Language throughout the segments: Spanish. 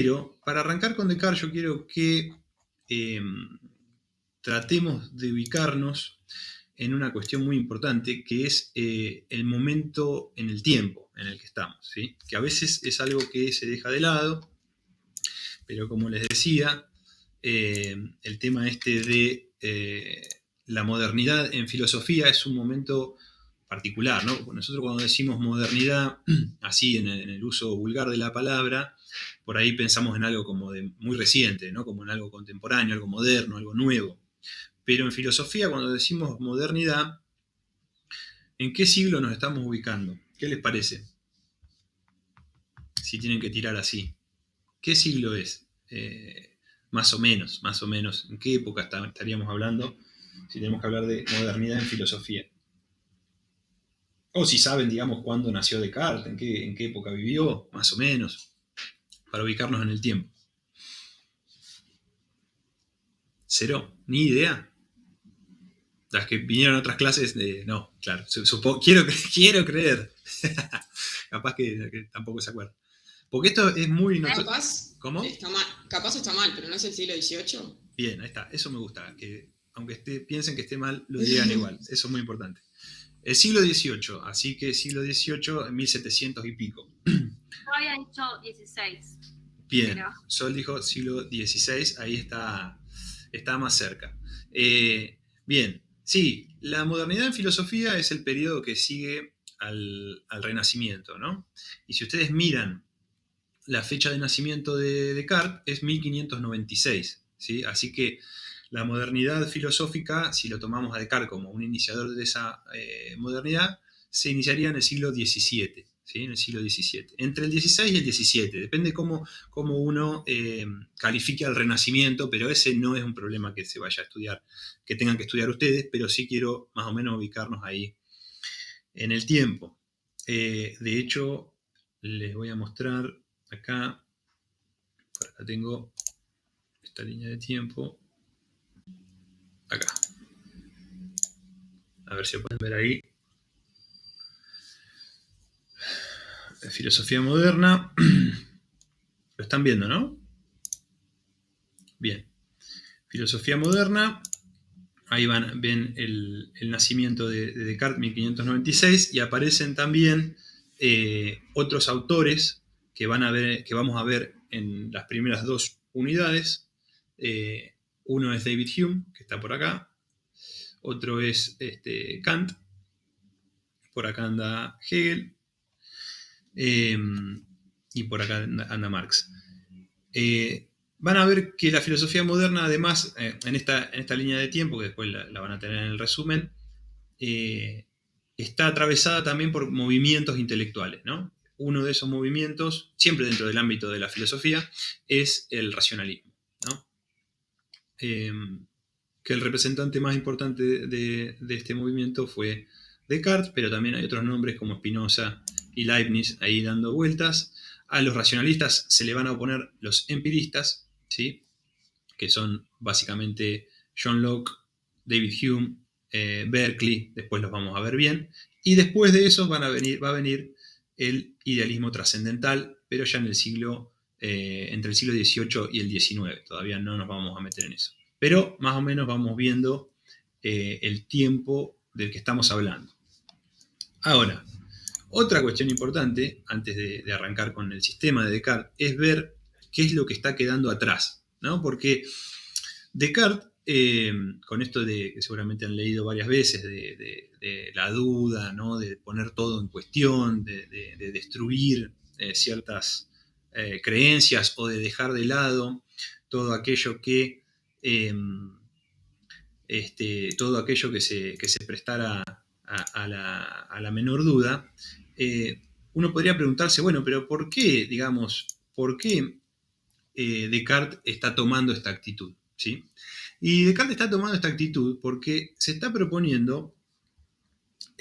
Pero para arrancar con Descartes yo quiero que tratemos de ubicarnos en una cuestión muy importante, que es el momento en el tiempo en el que estamos, ¿sí? Que a veces es algo que se deja de lado, pero como les decía, el tema este de la modernidad en filosofía es un momento particular, ¿no? Nosotros cuando decimos modernidad, así en el uso vulgar de la palabra, por ahí pensamos en algo como de muy reciente, ¿no? Como en algo contemporáneo, algo moderno, algo nuevo. Pero en filosofía, cuando decimos modernidad, ¿en qué siglo nos estamos ubicando? ¿Qué les parece? Si tienen que tirar así. ¿Qué siglo es? Más o menos. ¿En qué época estaríamos hablando si tenemos que hablar de modernidad en filosofía? O si saben, digamos, cuándo nació Descartes, en qué época vivió, más o menos, para ubicarnos en el tiempo. ¿Cero? ¿Ni idea? Las que vinieron a otras clases, no, claro. Quiero creer. Capaz que tampoco se acuerdan. Porque esto es muy... ¿Cómo? Capaz está mal, pero no es el siglo XVIII. Bien, ahí está. Eso me gusta. Que aunque piensen que esté mal, lo digan igual. Eso es muy importante. El siglo XVIII, así que siglo XVIII, 1700 y pico. Yo había dicho 16. Bien, pero... Sol dijo siglo XVI, ahí está más cerca. Bien, sí, la modernidad en filosofía es el periodo que sigue al Renacimiento, ¿no? Y si ustedes miran la fecha de nacimiento de Descartes, es 1596, ¿sí? Así que la modernidad filosófica, si lo tomamos a Descartes como un iniciador de esa modernidad, se iniciaría en el siglo XVII, ¿sí? En el siglo XVII. Entre el XVI y el XVII, depende cómo uno califique al Renacimiento, pero ese no es un problema que se vaya a estudiar, que tengan que estudiar ustedes, pero sí quiero más o menos ubicarnos ahí en el tiempo. De hecho, les voy a mostrar acá, por acá tengo esta línea de tiempo, acá. A ver si lo pueden ver ahí. Filosofía moderna. Lo están viendo, ¿no? Bien. Filosofía moderna. Ahí ven el nacimiento de Descartes, 1596, y aparecen también otros autores que vamos a ver en las primeras dos unidades. Uno es David Hume, que está por acá. Otro es Kant. Por acá anda Hegel. Y por acá anda Marx. Van a ver que la filosofía moderna, además, en esta línea de tiempo, que después la van a tener en el resumen, está atravesada también por movimientos intelectuales, ¿no? Uno de esos movimientos, siempre dentro del ámbito de la filosofía, es el racionalismo, ¿no? Que el representante más importante de este movimiento fue Descartes, pero también hay otros nombres como Spinoza y Leibniz ahí dando vueltas. A los racionalistas se le van a oponer los empiristas, ¿sí? Que son básicamente John Locke, David Hume, Berkeley, después los vamos a ver bien. Y después de eso va a venir el idealismo trascendental, pero ya en el siglo, entre el siglo XVIII y el XIX. Todavía no nos vamos a meter en eso. Pero más o menos vamos viendo el tiempo del que estamos hablando. Ahora, otra cuestión importante, antes de arrancar con el sistema de Descartes, es ver qué es lo que está quedando atrás, ¿no? Porque Descartes, con esto que seguramente han leído varias veces, de la duda, ¿no? De poner todo en cuestión, de destruir ciertas creencias o de dejar de lado todo aquello que se prestara a la menor duda, uno podría preguntarse, bueno, pero ¿por qué Descartes está tomando esta actitud? ¿Sí? Y Descartes está tomando esta actitud porque se está proponiendo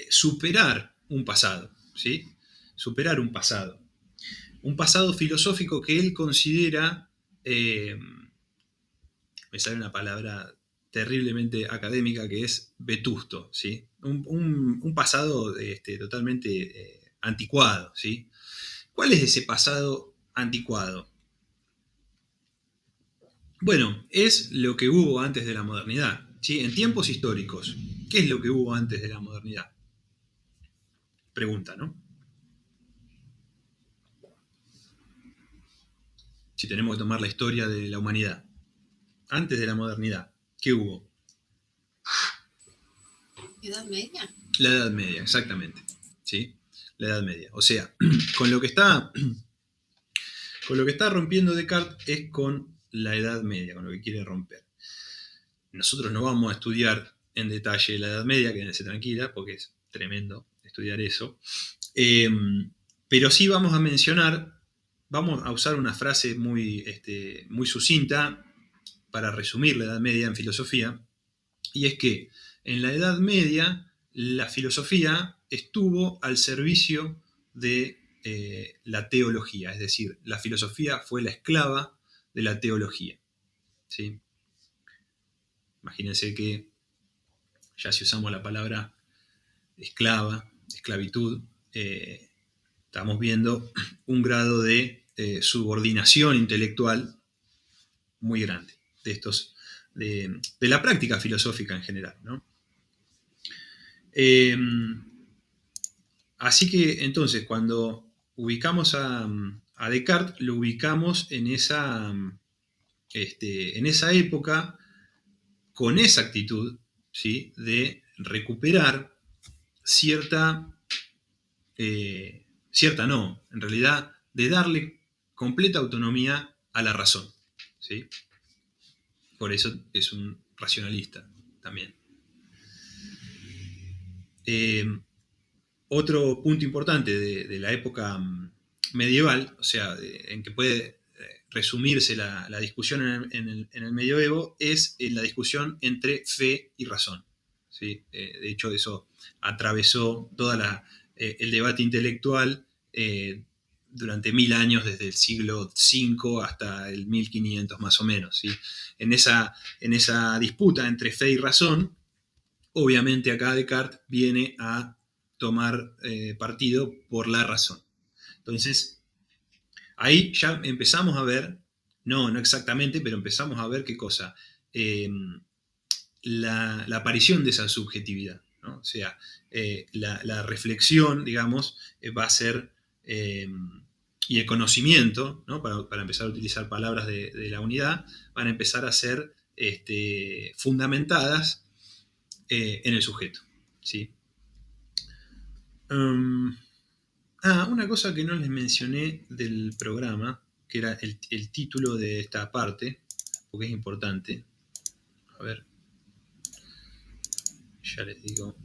superar un pasado, ¿sí? Superar un pasado filosófico que él considera, me sale una palabra terriblemente académica, que es vetusto, ¿sí? Un pasado totalmente anticuado, ¿sí? ¿Cuál es ese pasado anticuado? Bueno, es lo que hubo antes de la modernidad, ¿sí? En tiempos históricos, ¿qué es lo que hubo antes de la modernidad? Pregunta, ¿no? Si tenemos que tomar la historia de la humanidad. Antes de la modernidad, ¿qué hubo? ¿Edad media? La Edad Media, exactamente. ¿Sí? La Edad Media. O sea, con lo que está rompiendo Descartes es con la Edad Media, con lo que quiere romper. Nosotros no vamos a estudiar en detalle la Edad Media, quédense tranquila, porque es tremendo estudiar eso. Pero sí vamos a mencionar, vamos a usar una frase muy sucinta para resumir la Edad Media en filosofía, y es que en la Edad Media la filosofía estuvo al servicio de la teología, es decir, la filosofía fue la esclava de la teología. ¿Sí? Imagínense que ya si usamos la palabra esclava, esclavitud, estamos viendo un grado de subordinación intelectual muy grande de la práctica filosófica en general, ¿no? Así que entonces cuando ubicamos a Descartes, lo ubicamos en esa época con esa actitud, ¿sí? De recuperar cierta no, en realidad de darle completa autonomía a la razón, ¿sí? Por eso es un racionalista también. Otro punto importante de la época medieval, o sea, en que puede resumirse la discusión en el medioevo, es la discusión entre fe y razón. ¿Sí? De hecho, eso atravesó todo el debate intelectual durante 1000 años, desde el siglo V hasta el 1500 más o menos. ¿Sí? En esa disputa entre fe y razón, obviamente acá Descartes viene a tomar partido por la razón. Entonces, ahí ya empezamos a ver, no exactamente, pero empezamos a ver qué cosa, la aparición de esa subjetividad, ¿no? O sea, la reflexión, digamos, va a ser, y el conocimiento, ¿no? Para empezar a utilizar palabras de la unidad, van a empezar a ser fundamentadas en el sujeto, ¿sí? Una cosa que no les mencioné del programa, que era el título de esta parte, porque es importante. A ver, ya les digo.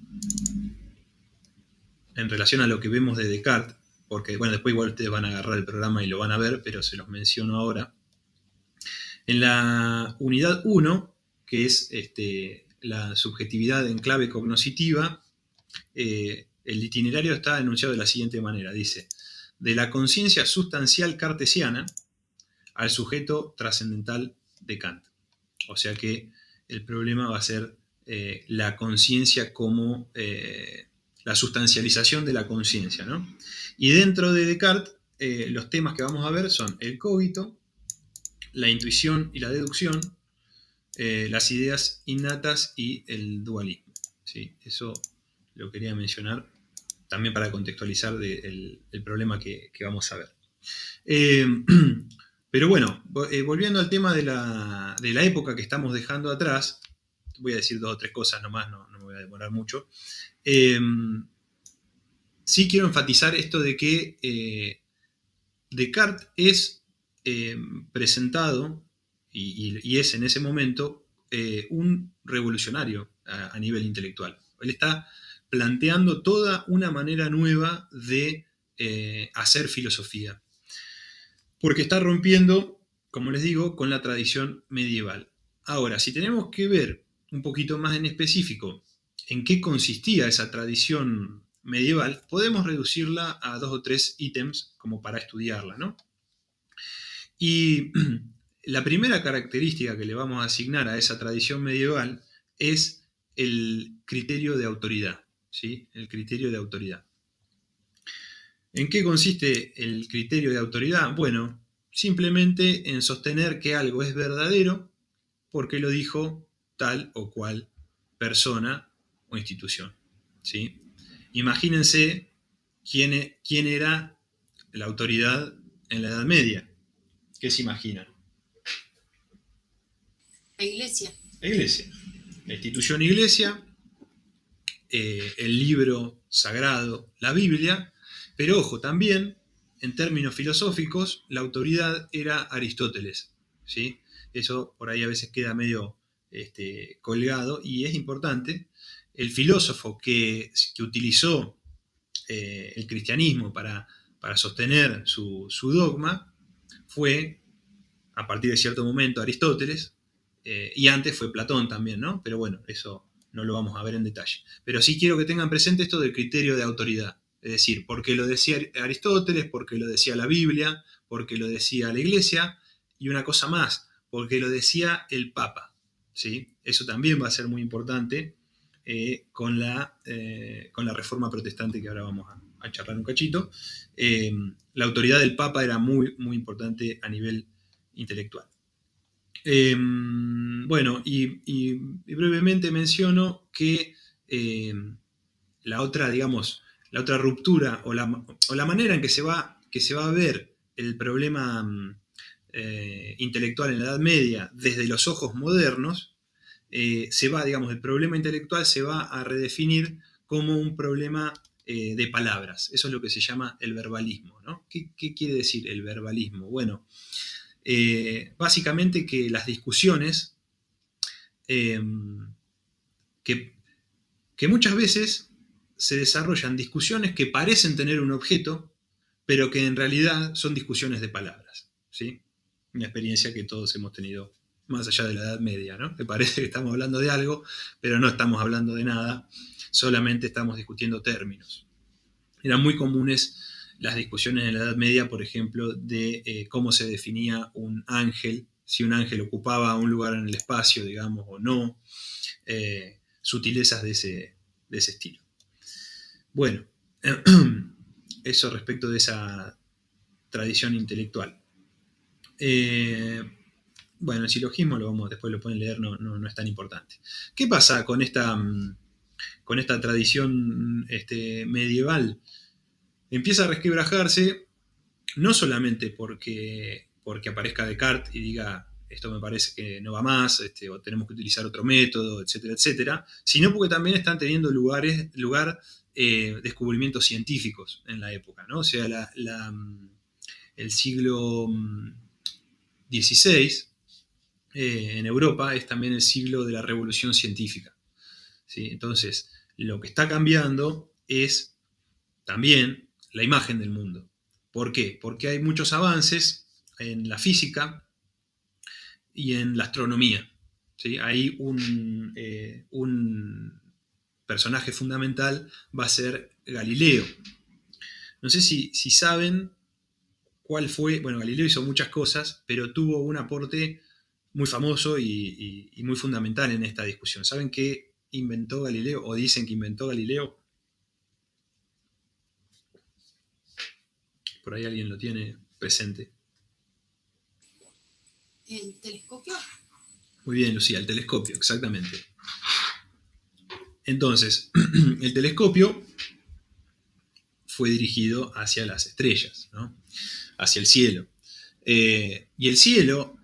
En relación a lo que vemos de Descartes, porque bueno, después igual ustedes van a agarrar el programa y lo van a ver, pero se los menciono ahora. En la unidad 1, que es la subjetividad en clave cognoscitiva, el itinerario está enunciado de la siguiente manera. Dice, de la conciencia sustancial cartesiana al sujeto trascendental de Kant. O sea que el problema va a ser la conciencia como la sustancialización de la conciencia, ¿no? Y dentro de Descartes, los temas que vamos a ver son el cogito, la intuición y la deducción, las ideas innatas y el dualismo. ¿Sí? Eso lo quería mencionar también para contextualizar el problema que vamos a ver. Pero bueno, volviendo al tema de la época que estamos dejando atrás, voy a decir 2 o 3 cosas nomás, no me voy a demorar mucho. Sí quiero enfatizar esto de que Descartes es presentado, y es en ese momento, un revolucionario a nivel intelectual. Él está planteando toda una manera nueva de hacer filosofía. Porque está rompiendo, como les digo, con la tradición medieval. Ahora, si tenemos que ver un poquito más en específico en qué consistía esa tradición medieval, podemos reducirla a 2 o 3 ítems como para estudiarla, ¿no? Y la primera característica que le vamos a asignar a esa tradición medieval es el criterio de autoridad, ¿sí? El criterio de autoridad. ¿En qué consiste el criterio de autoridad? Bueno, simplemente en sostener que algo es verdadero porque lo dijo tal o cual persona o institución, ¿sí? Imagínense quién era la autoridad en la Edad Media. ¿Qué se imaginan? La iglesia. La iglesia. La institución iglesia, el libro sagrado, la Biblia, pero ojo, también en términos filosóficos, la autoridad era Aristóteles, ¿sí? Eso por ahí a veces queda medio colgado y es importante. El filósofo que utilizó el cristianismo para sostener su dogma fue, a partir de cierto momento, Aristóteles, y antes fue Platón también, ¿no? Pero bueno, eso no lo vamos a ver en detalle. Pero sí quiero que tengan presente esto del criterio de autoridad. Es decir, porque lo decía Aristóteles, porque lo decía la Biblia, porque lo decía la Iglesia, y una cosa más, porque lo decía el Papa, ¿sí? Eso también va a ser muy importante con la Reforma Protestante, que ahora vamos a charlar un cachito. La autoridad del Papa era muy, muy importante a nivel intelectual. Bueno, y brevemente menciono que la otra ruptura o la manera en que se va a ver el problema intelectual en la Edad Media desde los ojos modernos, el problema intelectual se va a redefinir como un problema de palabras. Eso es lo que se llama el verbalismo, ¿no? ¿Qué quiere decir el verbalismo? Bueno, básicamente que las discusiones, que muchas veces se desarrollan discusiones que parecen tener un objeto, pero que en realidad son discusiones de palabras, ¿sí? Una experiencia que todos hemos tenido más allá de la Edad Media, ¿no? Que parece que estamos hablando de algo, pero no estamos hablando de nada, solamente estamos discutiendo términos. Eran muy comunes las discusiones en la Edad Media, por ejemplo, de cómo se definía un ángel, si un ángel ocupaba un lugar en el espacio, digamos, o no, sutilezas de ese estilo. Bueno, eso respecto de esa tradición intelectual. Bueno, el silogismo después lo pueden leer, no es tan importante. ¿Qué pasa con esta tradición medieval? Empieza a resquebrajarse, no solamente porque aparezca Descartes y diga esto me parece que no va más, o tenemos que utilizar otro método, etcétera, etcétera, sino porque también están teniendo lugar descubrimientos científicos en la época, ¿no? O sea, el siglo XVI en Europa es también el siglo de la revolución científica, ¿sí? Entonces, lo que está cambiando es también la imagen del mundo. ¿Por qué? Porque hay muchos avances en la física y en la astronomía, ¿sí? Ahí un personaje fundamental va a ser Galileo. No sé si saben cuál fue. Bueno, Galileo hizo muchas cosas, pero tuvo un aporte muy famoso y muy fundamental en esta discusión. ¿Saben qué inventó Galileo o dicen que inventó Galileo? Por ahí alguien lo tiene presente. ¿El telescopio? Muy bien, Lucía, el telescopio, exactamente. Entonces, el telescopio fue dirigido hacia las estrellas, ¿no? Hacia el cielo. Y el cielo,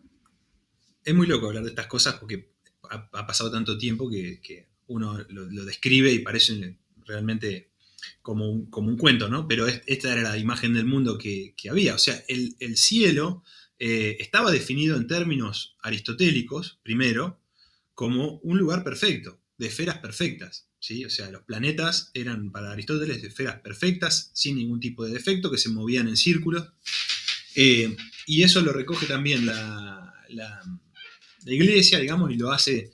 es muy loco hablar de estas cosas porque ha pasado tanto tiempo que uno lo describe y parece realmente como un cuento, ¿no? Pero esta era la imagen del mundo que había. O sea, el cielo estaba definido en términos aristotélicos, primero, como un lugar perfecto, de esferas perfectas, ¿sí? O sea, los planetas eran para Aristóteles de esferas perfectas, sin ningún tipo de defecto, que se movían en círculos. Y eso lo recoge también la Iglesia, digamos, y lo hace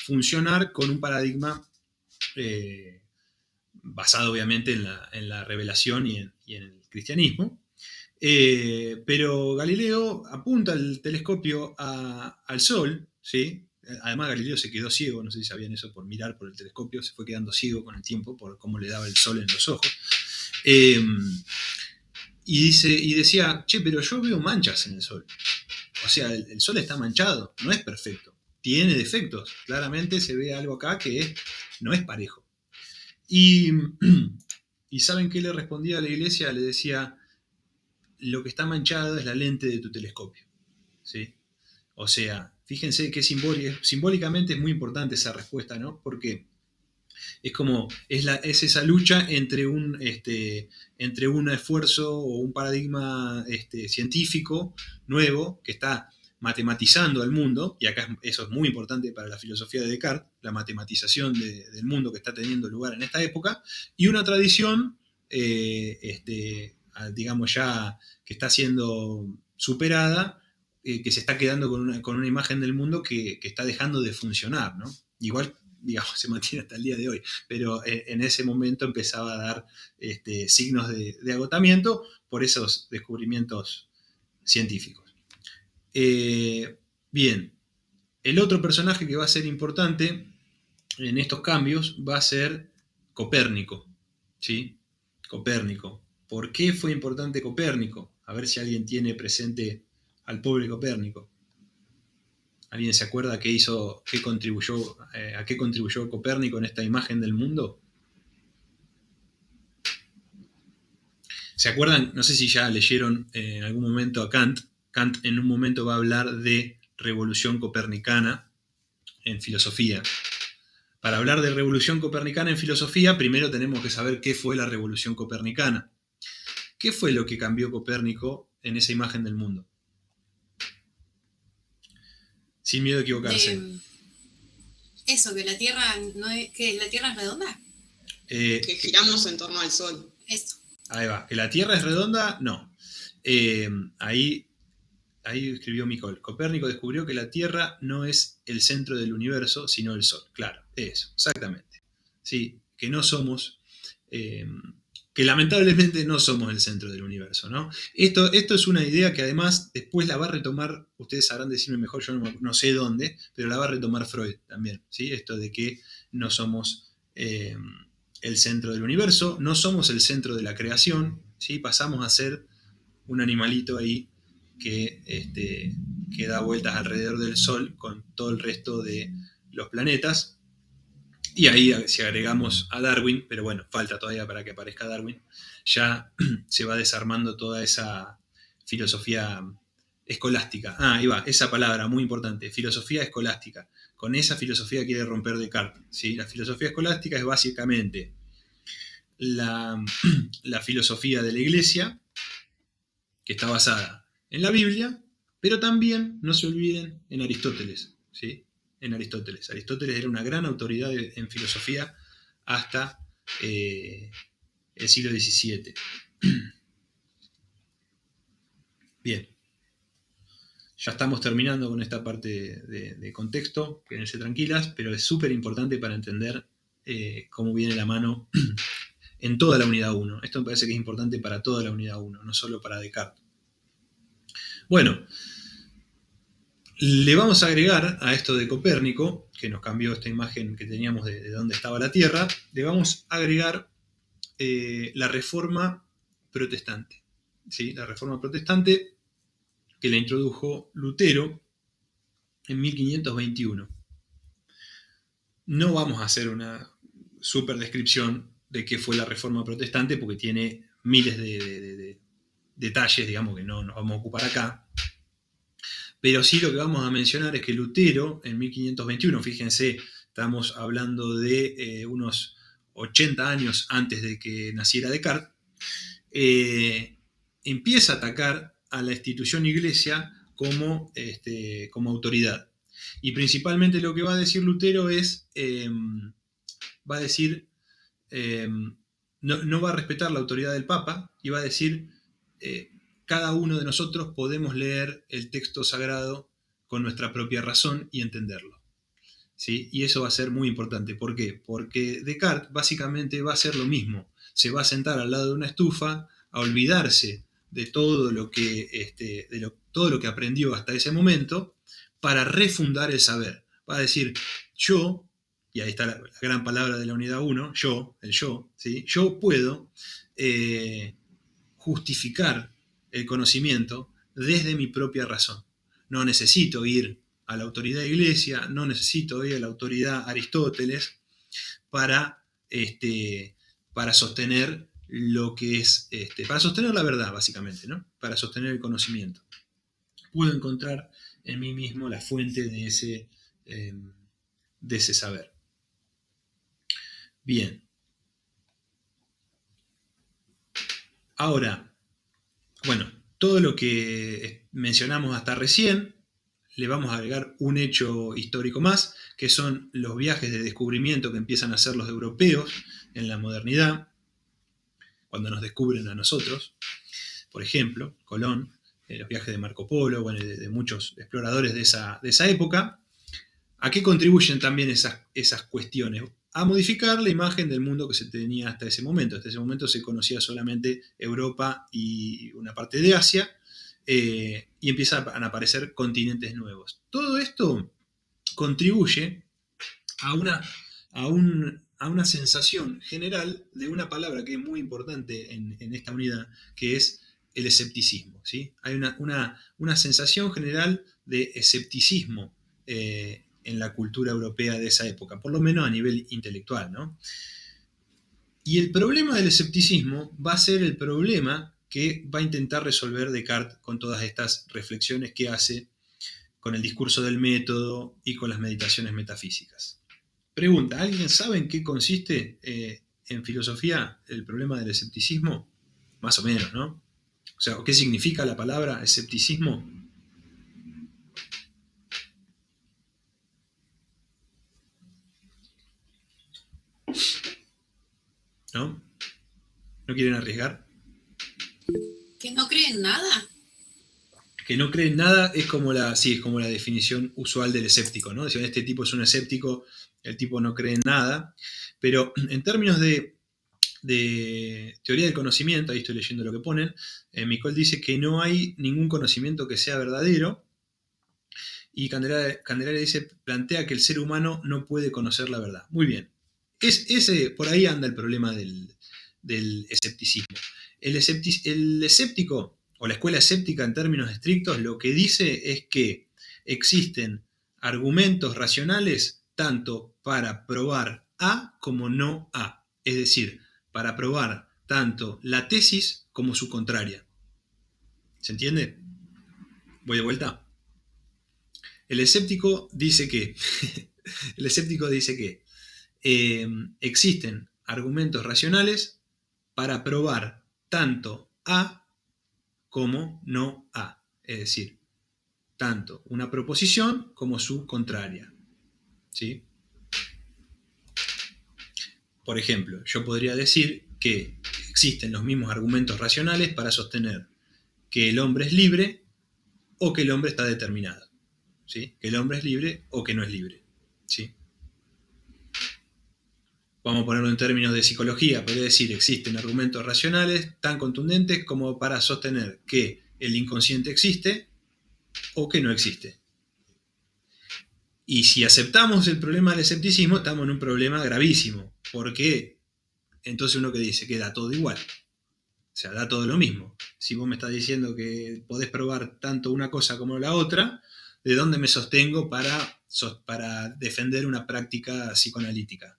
funcionar con un paradigma basado obviamente en la revelación y en el cristianismo. Pero Galileo apunta el telescopio al Sol, ¿sí? Además Galileo se quedó ciego, no sé si sabían eso, por mirar por el telescopio, se fue quedando ciego con el tiempo por cómo le daba el sol en los ojos. y decía, che, pero yo veo manchas en el Sol. O sea, el Sol está manchado, no es perfecto. Tiene defectos. Claramente se ve algo acá que no es parejo. Y ¿saben qué le respondía a la iglesia? Le decía, lo que está manchado es la lente de tu telescopio. ¿Sí? O sea, fíjense que simbólicamente es muy importante esa respuesta, ¿no? Porque es como, es esa lucha entre un esfuerzo o un paradigma científico nuevo que está matematizando el mundo, y acá eso es muy importante para la filosofía de Descartes, la matematización del mundo que está teniendo lugar en esta época, y una tradición, digamos ya, que está siendo superada, que se está quedando con una imagen del mundo que está dejando de funcionar, ¿no? Igual, digamos, se mantiene hasta el día de hoy, pero en ese momento empezaba a dar signos de agotamiento por esos descubrimientos científicos. Bien, el otro personaje que va a ser importante en estos cambios va a ser Copérnico, ¿sí? Copérnico. ¿Por qué fue importante Copérnico? A ver si alguien tiene presente al pobre Copérnico. ¿Alguien se acuerda qué hizo, a qué contribuyó Copérnico en esta imagen del mundo? ¿Se acuerdan? No sé si ya leyeron en algún momento a Kant. Kant en un momento va a hablar de revolución copernicana en filosofía. Para hablar de revolución copernicana en filosofía, primero tenemos que saber qué fue la revolución copernicana. ¿Qué fue lo que cambió Copérnico en esa imagen del mundo? Sin miedo a equivocarse. Eso, que la Tierra no es, que la Tierra es redonda. Que giramos en torno al Sol. Esto. Ahí va. ¿Que la Tierra es redonda? No. Ahí escribió Micol. Copérnico descubrió que la Tierra no es el centro del universo, sino el Sol. Claro, eso, exactamente. Sí, que no somos, que lamentablemente no somos el centro del universo, ¿no? Esto es una idea que además después la va a retomar, ustedes sabrán decirme mejor, yo no sé dónde, pero la va a retomar Freud también, ¿sí? Esto de que no somos el centro del universo, no somos el centro de la creación, ¿sí? Pasamos a ser un animalito ahí que da vueltas alrededor del Sol con todo el resto de los planetas. Y ahí, si agregamos a Darwin, pero bueno, falta todavía para que aparezca Darwin, ya se va desarmando toda esa filosofía escolástica. Ahí va, esa palabra muy importante, filosofía escolástica. Con esa filosofía quiere romper Descartes, ¿sí? La filosofía escolástica es básicamente la filosofía de la Iglesia, que está basada en la Biblia, pero también, no se olviden, en Aristóteles, ¿sí? En Aristóteles. Aristóteles era una gran autoridad en filosofía hasta el siglo XVII. Bien. Ya estamos terminando con esta parte de contexto, quédense tranquilas, pero es súper importante para entender cómo viene la mano en toda la unidad 1. Esto me parece que es importante para toda la unidad 1, no solo para Descartes. Bueno, le vamos a agregar a esto de Copérnico, que nos cambió esta imagen que teníamos de dónde estaba la Tierra, le vamos a agregar la Reforma Protestante. ¿Sí? La Reforma Protestante que la introdujo Lutero en 1521. No vamos a hacer una super descripción de qué fue la Reforma Protestante porque tiene miles de detalles, digamos, que no nos vamos a ocupar acá. Pero sí lo que vamos a mencionar es que Lutero, en 1521, fíjense, estamos hablando de unos 80 años antes de que naciera Descartes, empieza a atacar a la institución iglesia como autoridad. Y principalmente lo que va a decir Lutero es, va a decir, no va a respetar la autoridad del Papa y va a decir, cada uno de nosotros podemos leer el texto sagrado con nuestra propia razón y entenderlo. ¿Sí? Y eso va a ser muy importante. ¿Por qué? Porque Descartes básicamente va a hacer lo mismo. Se va a sentar al lado de una estufa a olvidarse de todo lo que, todo lo que aprendió hasta ese momento para refundar el saber. Va a decir, yo, y ahí está la gran palabra de la unidad 1, yo, el yo, ¿sí? Yo puedo justificar el conocimiento desde mi propia razón. No necesito ir a la autoridad iglesia, no necesito ir a la autoridad Aristóteles para sostener lo que es, para sostener la verdad, básicamente, ¿no? Para sostener el conocimiento. Puedo encontrar en mí mismo la fuente de ese saber. Bien. Ahora, bueno, todo lo que mencionamos hasta recién, le vamos a agregar un hecho histórico más, que son los viajes de descubrimiento que empiezan a hacer los europeos en la modernidad, cuando nos descubren a nosotros. Por ejemplo, Colón, los viajes de Marco Polo, bueno, de muchos exploradores de esa época. ¿A qué contribuyen también esas cuestiones? A modificar la imagen del mundo que se tenía hasta ese momento. Hasta ese momento se conocía solamente Europa y una parte de Asia, y empiezan a aparecer continentes nuevos. Todo esto contribuye a una sensación general de una palabra que es muy importante en esta unidad, que es el escepticismo, ¿sí? Hay una sensación general de escepticismo en la cultura europea de esa época, por lo menos a nivel intelectual, ¿no? Y el problema del escepticismo va a ser el problema que va a intentar resolver Descartes con todas estas reflexiones que hace con el discurso del método y con las meditaciones metafísicas. Pregunta, ¿alguien sabe en qué consiste en filosofía el problema del escepticismo? Más o menos, ¿no? O sea, ¿qué significa la palabra escepticismo? ¿No? ¿No quieren arriesgar? ¿Que no creen nada? Que no creen nada es como la definición usual del escéptico, ¿no? Dicen, este tipo es un escéptico, el tipo no cree en nada. Pero en términos de teoría del conocimiento, ahí estoy leyendo lo que ponen, Micol dice que no hay ningún conocimiento que sea verdadero, y Candelaria dice, plantea que el ser humano no puede conocer la verdad. Muy bien. Por ahí anda el problema del escepticismo. El escéptico, o la escuela escéptica en términos estrictos, lo que dice es que existen argumentos racionales tanto para probar A como no A. Es decir, para probar tanto la tesis como su contraria. ¿Se entiende? Voy de vuelta. El escéptico dice que existen argumentos racionales para probar tanto A como no A. Es decir, tanto una proposición como su contraria. ¿Sí? Por ejemplo, yo podría decir que existen los mismos argumentos racionales para sostener que el hombre es libre o que el hombre está determinado. ¿Sí? Que el hombre es libre o que no es libre. ¿Sí? Vamos a ponerlo en términos de psicología. Podría decir, existen argumentos racionales tan contundentes como para sostener que el inconsciente existe o que no existe. Y si aceptamos el problema del escepticismo, estamos en un problema gravísimo. Porque entonces uno que dice que da todo igual. O sea, da todo lo mismo. Si vos me estás diciendo que podés probar tanto una cosa como la otra, ¿de dónde me sostengo para defender una práctica psicoanalítica?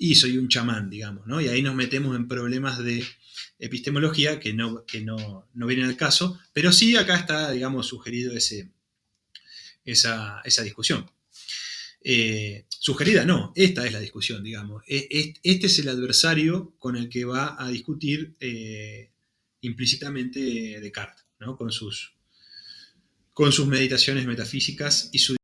Y soy un chamán, digamos, ¿no? Y ahí nos metemos en problemas de epistemología que no vienen al caso, pero sí acá está, digamos, sugerido esa discusión. Sugerida no, esta es la discusión, digamos. Este es el adversario con el que va a discutir implícitamente Descartes, ¿no? Con sus meditaciones metafísicas y su